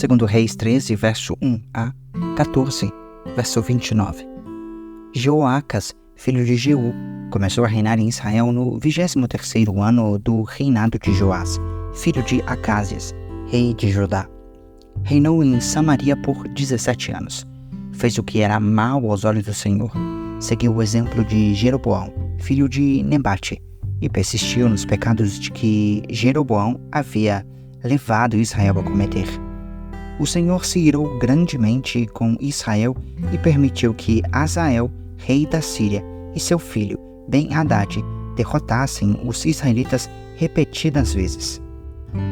Segundo Reis 13, verso 1 a 14, verso 29. Jeoacas, filho de Jeú, começou a reinar em Israel no 23º ano do reinado de Joás, filho de Acázias, rei de Judá. Reinou em Samaria por 17 anos. Fez o que era mal aos olhos do Senhor. Seguiu o exemplo de Jeroboão, filho de Nebate, e persistiu nos pecados de que Jeroboão havia levado Israel a cometer. O Senhor se irou grandemente com Israel e permitiu que Hazael, rei da Síria, e seu filho, Ben-Hadad, derrotassem os israelitas repetidas vezes.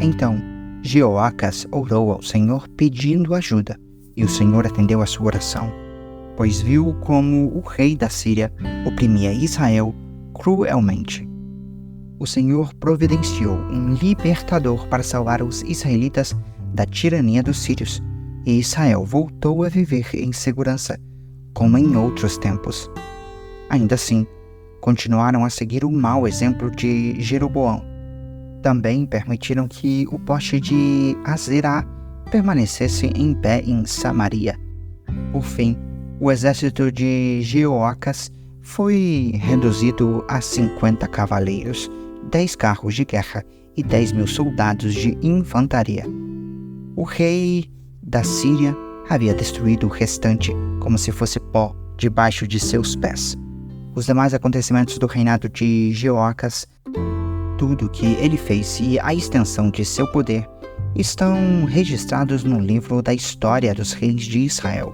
Então, Jeoacas orou ao Senhor pedindo ajuda, e o Senhor atendeu a sua oração, pois viu como o rei da Síria oprimia Israel cruelmente. O Senhor providenciou um libertador para salvar os israelitas da tirania dos sírios, e Israel voltou a viver em segurança, como em outros tempos. Ainda assim, continuaram a seguir o mau exemplo de Jeroboão. Também permitiram que o poste de Azerá permanecesse em pé em Samaria. Por fim, o exército de Jeoacas foi reduzido a 50 cavaleiros, 10 carros de guerra e 10.000 soldados de infantaria. O rei da Síria havia destruído o restante como se fosse pó debaixo de seus pés. Os demais acontecimentos do reinado de Jeoacas, tudo o que ele fez e a extensão de seu poder, estão registrados no livro da história dos reis de Israel.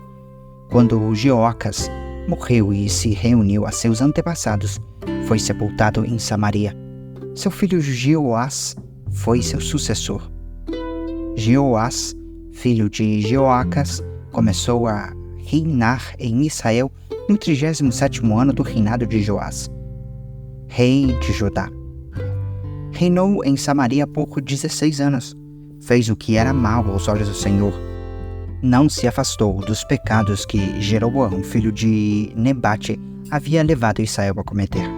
Quando Jeoacas morreu e se reuniu a seus antepassados, foi sepultado em Samaria. Seu filho Jeoás foi seu sucessor. Jeoás, filho de Jeoacas, começou a reinar em Israel no 37º ano do reinado de Joás, rei de Judá. Reinou em Samaria por 16 anos. Fez o que era mal aos olhos do Senhor. Não se afastou dos pecados que Jeroboão, filho de Nebate, havia levado Israel a cometer.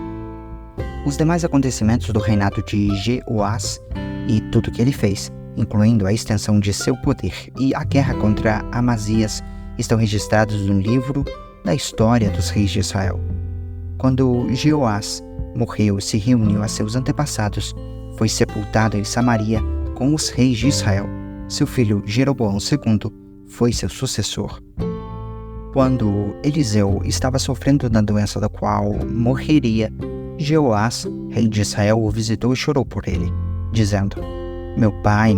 Os demais acontecimentos do reinado de Jeoás e tudo o que ele fez, incluindo a extensão de seu poder e a guerra contra Amazias, estão registrados no livro da história dos reis de Israel. Quando Jeoás morreu e se reuniu a seus antepassados, foi sepultado em Samaria com os reis de Israel. Seu filho Jeroboão II foi seu sucessor. Quando Eliseu estava sofrendo da doença da qual morreria, Jeoás, rei de Israel, o visitou e chorou por ele, dizendo: meu pai,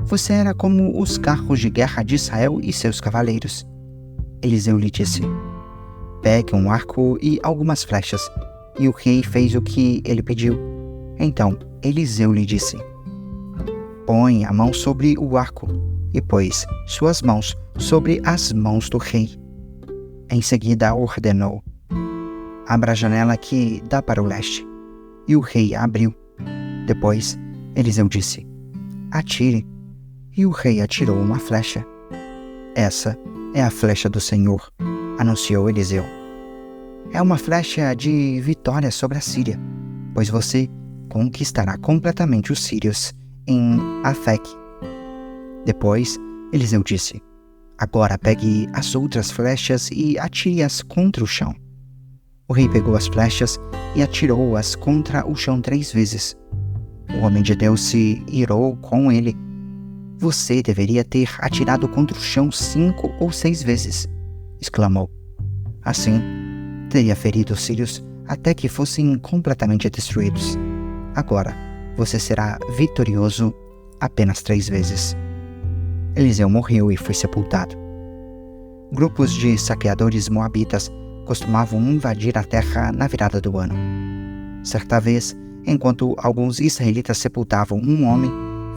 você era como os carros de guerra de Israel e seus cavaleiros. Eliseu lhe disse: pegue um arco e algumas flechas. E o rei fez o que ele pediu. Então Eliseu lhe disse: põe a mão sobre o arco, e pôs suas mãos sobre as mãos do rei. Em seguida ordenou: abra a janela que dá para o leste. E o rei abriu. Depois Eliseu disse: atire. E o rei atirou uma flecha. Essa é a flecha do Senhor, anunciou Eliseu. É uma flecha de vitória sobre a Síria, pois você conquistará completamente os sírios em Afec. Depois Eliseu disse: agora pegue as outras flechas e atire-as contra o chão. O rei pegou as flechas e atirou-as contra o chão 3 vezes. O homem de Deus se irou com ele. Você deveria ter atirado contra o chão 5 ou 6 vezes, exclamou. Assim, teria ferido os sírios até que fossem completamente destruídos. Agora, você será vitorioso apenas 3 vezes. Eliseu morreu e foi sepultado. Grupos de saqueadores moabitas costumavam invadir a terra na virada do ano. Certa vez, enquanto alguns israelitas sepultavam um homem,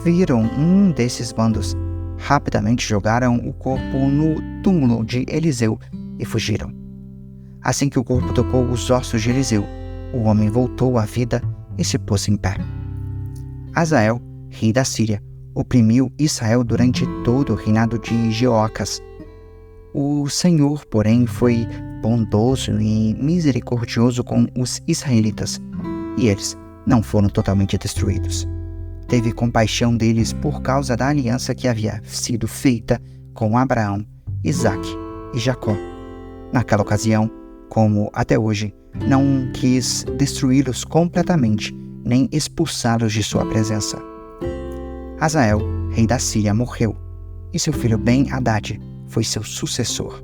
viram um desses bandos. Rapidamente jogaram o corpo no túmulo de Eliseu e fugiram. Assim que o corpo tocou os ossos de Eliseu, o homem voltou à vida e se pôs em pé. Hazael, rei da Síria, oprimiu Israel durante todo o reinado de Jeoacas. O Senhor, porém, foi bondoso e misericordioso com os israelitas, e eles não foram totalmente destruídos. teve compaixão deles por causa da aliança que havia sido feita com Abraão, Isaque e Jacó. Naquela ocasião, como até hoje, não quis destruí-los completamente, nem expulsá-los de sua presença. Hazael, rei da Síria, morreu, e seu filho Ben-Hadad foi seu sucessor.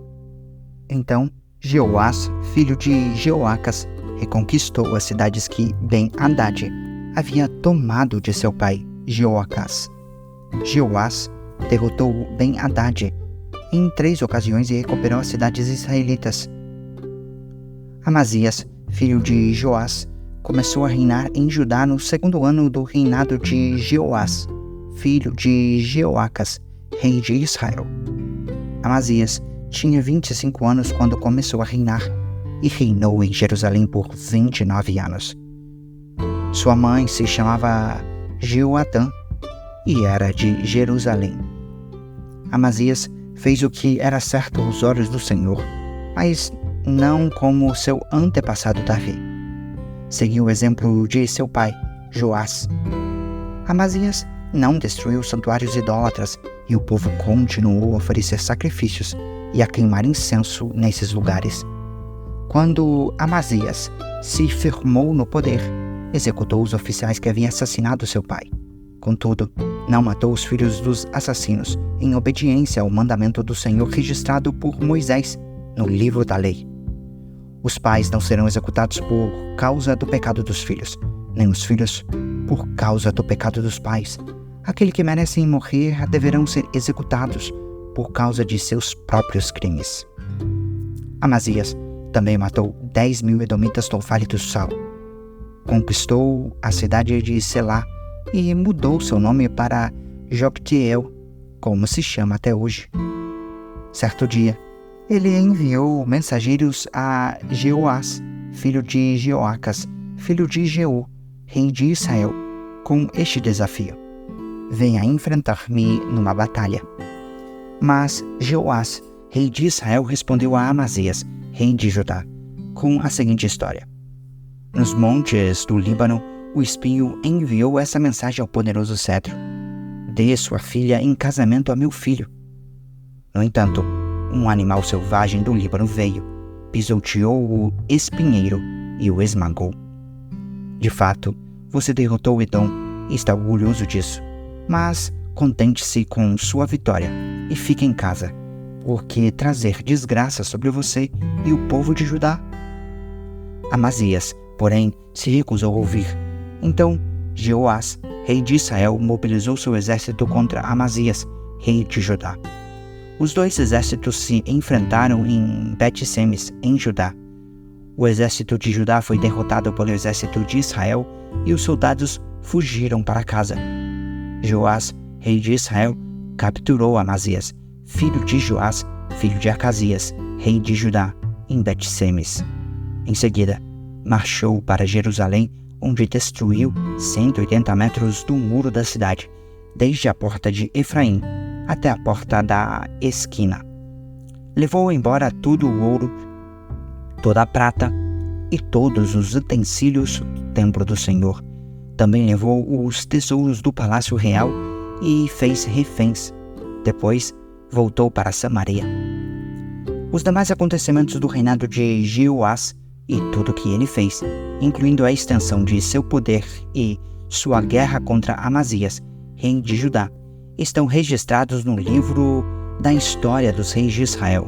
Então, Jeoás, filho de Jeoacas, reconquistou as cidades que Ben-Hadad havia tomado de seu pai, Jeoacás. Jeoás derrotou Ben-Hadad em 3 ocasiões e recuperou as cidades israelitas. Amazias, filho de Joás, começou a reinar em Judá no 2º ano do reinado de Jeoás, filho de Jeoacas, rei de Israel. Amazias tinha 25 anos quando começou a reinar e reinou em Jerusalém por 29 anos. Sua mãe se chamava Jeoatã e era de Jerusalém. Amazias fez o que era certo aos olhos do Senhor, mas não como seu antepassado Davi. Seguiu o exemplo de seu pai, Joás. Amazias não destruiu santuários idólatras e o povo continuou a oferecer sacrifícios e a queimar incenso nesses lugares. Quando Amazias se firmou no poder, executou os oficiais que haviam assassinado seu pai. Contudo, não matou os filhos dos assassinos, em obediência ao mandamento do Senhor registrado por Moisés no livro da lei. Os pais não serão executados por causa do pecado dos filhos, nem os filhos por causa do pecado dos pais. Aqueles que merecem morrer deverão ser executados por causa de seus próprios crimes. Amazias também matou 10.000 edomitas do Vale do Sal. Conquistou a cidade de Selá e mudou seu nome para Jocteel, como se chama até hoje. Certo dia, ele enviou mensageiros a Jeoás, filho de Jeoacas, filho de Jeú, rei de Israel, com este desafio: venha enfrentar-me numa batalha. Mas Jeoás, rei de Israel, respondeu a Amazias, rei de Judá, com a seguinte história: nos montes do Líbano, o espio enviou essa mensagem ao poderoso cedro: dê sua filha em casamento a meu filho. No entanto, um animal selvagem do Líbano veio, pisoteou o espinheiro e o esmagou. De fato, você derrotou Edom e está orgulhoso disso, mas contente-se com sua vitória e fique em casa, porque trazer desgraça sobre você e o povo de Judá. Amazias, porém, se recusou a ouvir. Então, Jeoás, rei de Israel, mobilizou seu exército contra Amazias, rei de Judá. Os dois exércitos se enfrentaram em Bet-Semes, em Judá. O exército de Judá foi derrotado pelo exército de Israel e os soldados fugiram para casa. Joás, rei de Israel, capturou Amazias, filho de Joás, filho de Acasias, rei de Judá, em Bet-Semes. Em seguida, marchou para Jerusalém, onde destruiu 180 metros do muro da cidade, desde a porta de Efraim até a porta da esquina. Levou embora todo o ouro, toda a prata e todos os utensílios do templo do Senhor. Também levou os tesouros do palácio real e fez reféns. Depois voltou para Samaria. Os demais acontecimentos do reinado de Jeoás e tudo o que ele fez, incluindo a extensão de seu poder e sua guerra contra Amazias, rei de Judá, estão registrados no livro da história dos reis de Israel.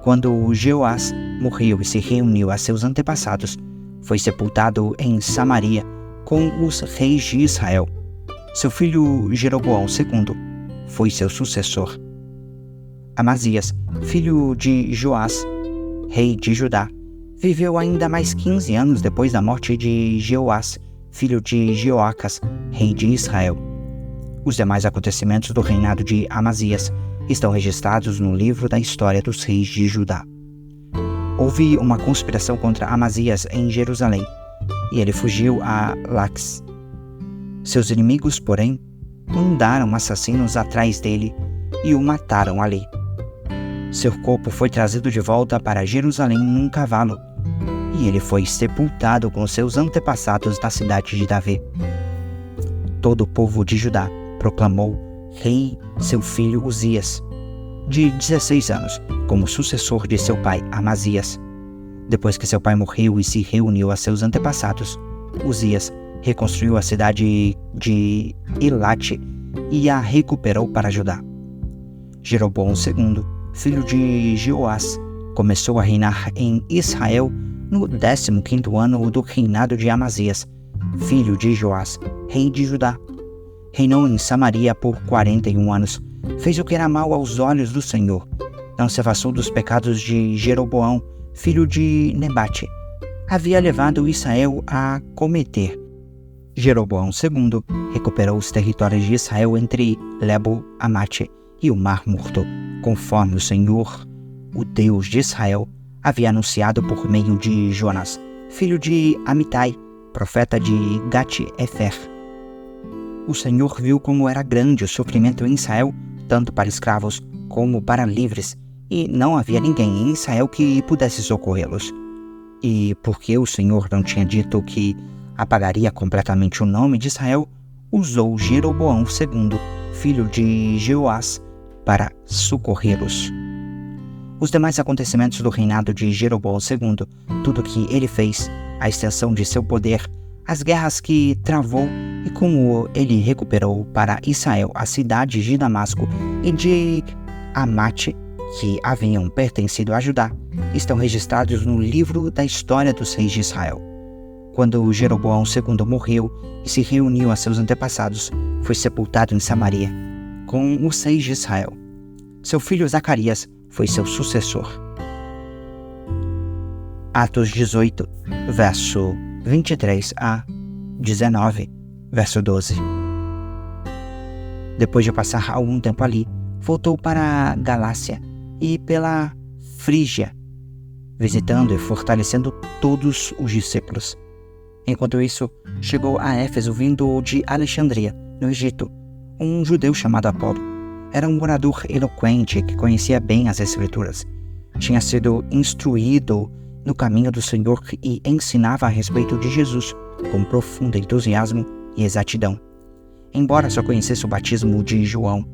Quando Jeoás morreu e se reuniu a seus antepassados, foi sepultado em Samaria com os reis de Israel. Seu filho Jeroboão II foi seu sucessor. Amazias, filho de Joás, rei de Judá, viveu ainda mais 15 anos depois da morte de Jeoás, filho de Jeoacas, rei de Israel. Os demais acontecimentos do reinado de Amazias estão registrados no livro da história dos reis de Judá. Houve uma conspiração contra Amazias em Jerusalém, e ele fugiu a Laques. Seus inimigos, porém, mandaram assassinos atrás dele e o mataram ali. Seu corpo foi trazido de volta para Jerusalém num cavalo, e ele foi sepultado com seus antepassados na cidade de Davi. todo o povo de Judá, proclamou rei seu filho Uzias, de 16 anos, como sucessor de seu pai Amazias. Depois que seu pai morreu e se reuniu a seus antepassados, Uzias reconstruiu a cidade de Elate e a recuperou para Judá. Jeroboão II, filho de Jeoás, começou a reinar em Israel no 15º ano do reinado de Amazias, filho de Joás, rei de Judá. Reinou em Samaria por 41 anos. Fez o que era mal aos olhos do Senhor. Não se afastou dos pecados de Jeroboão, filho de Nebate. Havia levado Israel a cometer. Jeroboão II recuperou os territórios de Israel entre Lebo-Amate e o Mar Morto, conforme o Senhor, o Deus de Israel, havia anunciado por meio de Jonas, filho de Amitai, profeta de Gat-Efer. O Senhor viu como era grande o sofrimento em Israel, tanto para escravos como para livres, e não havia ninguém em Israel que pudesse socorrê-los. E porque o Senhor não tinha dito que apagaria completamente o nome de Israel, usou Jeroboão II, filho de Jeoás, para socorrê-los. Os demais acontecimentos do reinado de Jeroboão II, tudo o que ele fez, a extensão de seu poder, as guerras que travou e como ele recuperou para Israel as cidades de Damasco e de Amate, que haviam pertencido a Judá, estão registrados no livro da história dos reis de Israel. Quando Jeroboão II morreu e se reuniu a seus antepassados, foi sepultado em Samaria, com os reis de Israel. Seu filho Zacarias foi seu sucessor. Atos 18, verso 23 a 19, verso 12. Depois de passar algum tempo ali, voltou para a Galácia e pela Frígia, visitando e fortalecendo todos os discípulos. Enquanto isso, chegou a Éfeso vindo de Alexandria, no Egito, um judeu chamado Apolo. Era um orador eloquente que conhecia bem as Escrituras. Tinha sido instruído no caminho do Senhor e ensinava a respeito de Jesus com profundo entusiasmo e exatidão. Embora só conhecesse o batismo de João,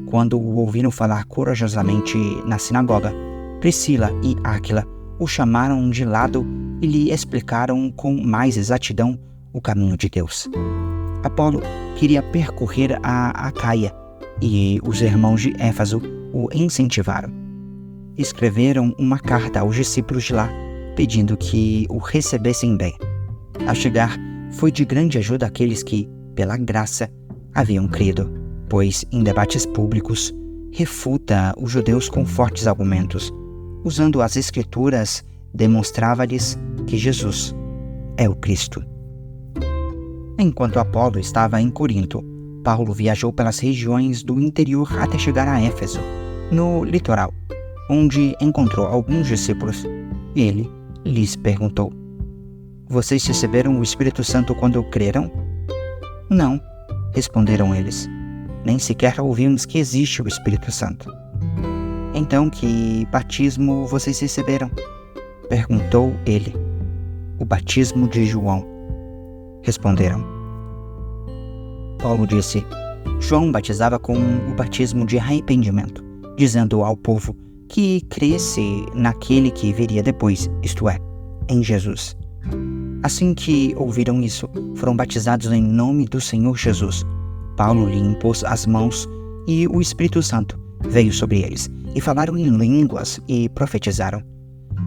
quando o ouviram falar corajosamente na sinagoga, Priscila e Áquila o chamaram de lado e lhe explicaram com mais exatidão o caminho de Deus. Apolo queria percorrer a Acaia e os irmãos de Éfeso o incentivaram. Escreveram uma carta aos discípulos de lá, pedindo que o recebessem bem. Ao chegar, foi de grande ajuda àqueles que, pela graça, haviam crido, pois, em debates públicos, refuta os judeus com fortes argumentos. Usando as Escrituras, demonstrava-lhes que Jesus é o Cristo. Enquanto Apolo estava em Corinto, Paulo viajou pelas regiões do interior até chegar a Éfeso, no litoral, onde encontrou alguns discípulos. Ele lhes perguntou: "Vocês receberam o Espírito Santo quando creram?" "Não", responderam eles. "Nem sequer ouvimos que existe o Espírito Santo." "Então, que batismo vocês receberam?" perguntou ele. "O batismo de João", responderam. Paulo disse: "João batizava com o batismo de arrependimento, dizendo ao povo que cresce naquele que viria depois, isto é, em Jesus." Assim que ouviram isso, foram batizados em nome do Senhor Jesus. Paulo lhe impôs as mãos e o Espírito Santo veio sobre eles, e falaram em línguas e profetizaram.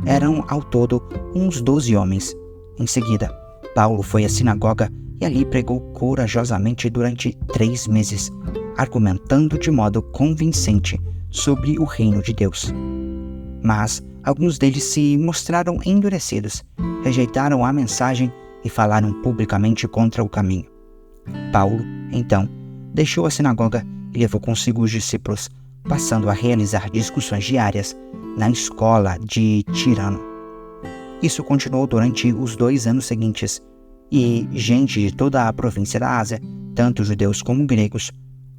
Eram ao todo uns 12 homens. Em seguida, Paulo foi à sinagoga e ali pregou corajosamente durante 3 meses, argumentando de modo convincente sobre o reino de Deus. Mas alguns deles se mostraram endurecidos, rejeitaram a mensagem e falaram publicamente contra o caminho. Paulo, então, deixou a sinagoga e levou consigo os discípulos, passando a realizar discussões diárias na escola de Tirano. Isso continuou durante os 2 anos seguintes, e gente de toda a província da Ásia, tanto judeus como gregos,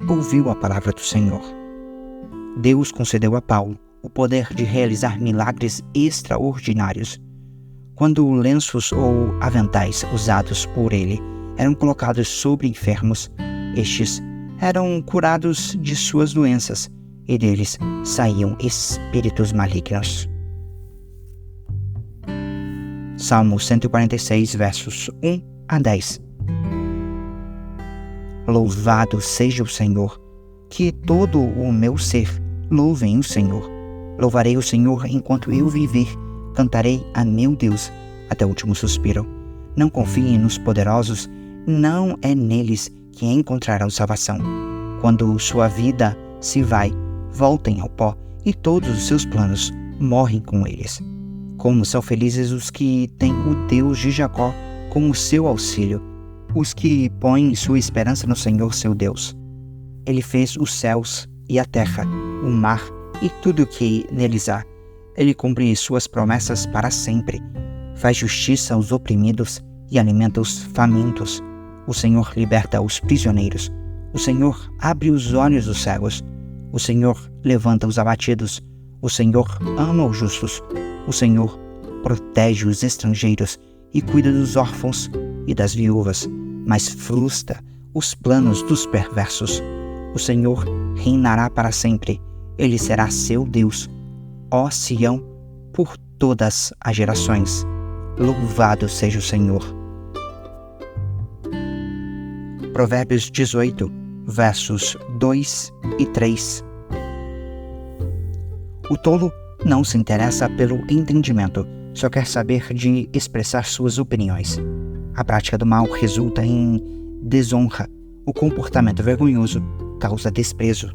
ouviu a palavra do Senhor. Deus concedeu a Paulo o poder de realizar milagres extraordinários. Quando lenços ou aventais usados por ele eram colocados sobre enfermos. Estes eram curados de suas doenças, e deles saíam espíritos malignos. Salmo 146, versos 1 a 10. Louvado seja o Senhor, que todo o meu ser louvem o Senhor. Louvarei o Senhor enquanto eu viver, cantarei a meu Deus até o último suspiro. Não confiem nos poderosos, não é neles que encontrarão salvação. Quando sua vida se vai, voltem ao pó, e todos os seus planos morrem com eles. Como são felizes os que têm o Deus de Jacó como seu auxílio, os que põem sua esperança no Senhor seu Deus. Ele fez os céus e a terra, o mar e tudo o que neles há. Ele cumpre suas promessas para sempre. Faz justiça aos oprimidos e alimenta os famintos. O Senhor liberta os prisioneiros. O Senhor abre os olhos dos cegos. O Senhor levanta os abatidos. O Senhor ama os justos. O Senhor protege os estrangeiros e cuida dos órfãos e das viúvas, mas frustra os planos dos perversos. O Senhor reinará para sempre. Ele será seu Deus, ó Sião, por todas as gerações. Louvado seja o Senhor. Provérbios 18, versos 2 e 3. O tolo não se interessa pelo entendimento, só quer saber de expressar suas opiniões. A prática do mal resulta em desonra. O comportamento vergonhoso causa desprezo.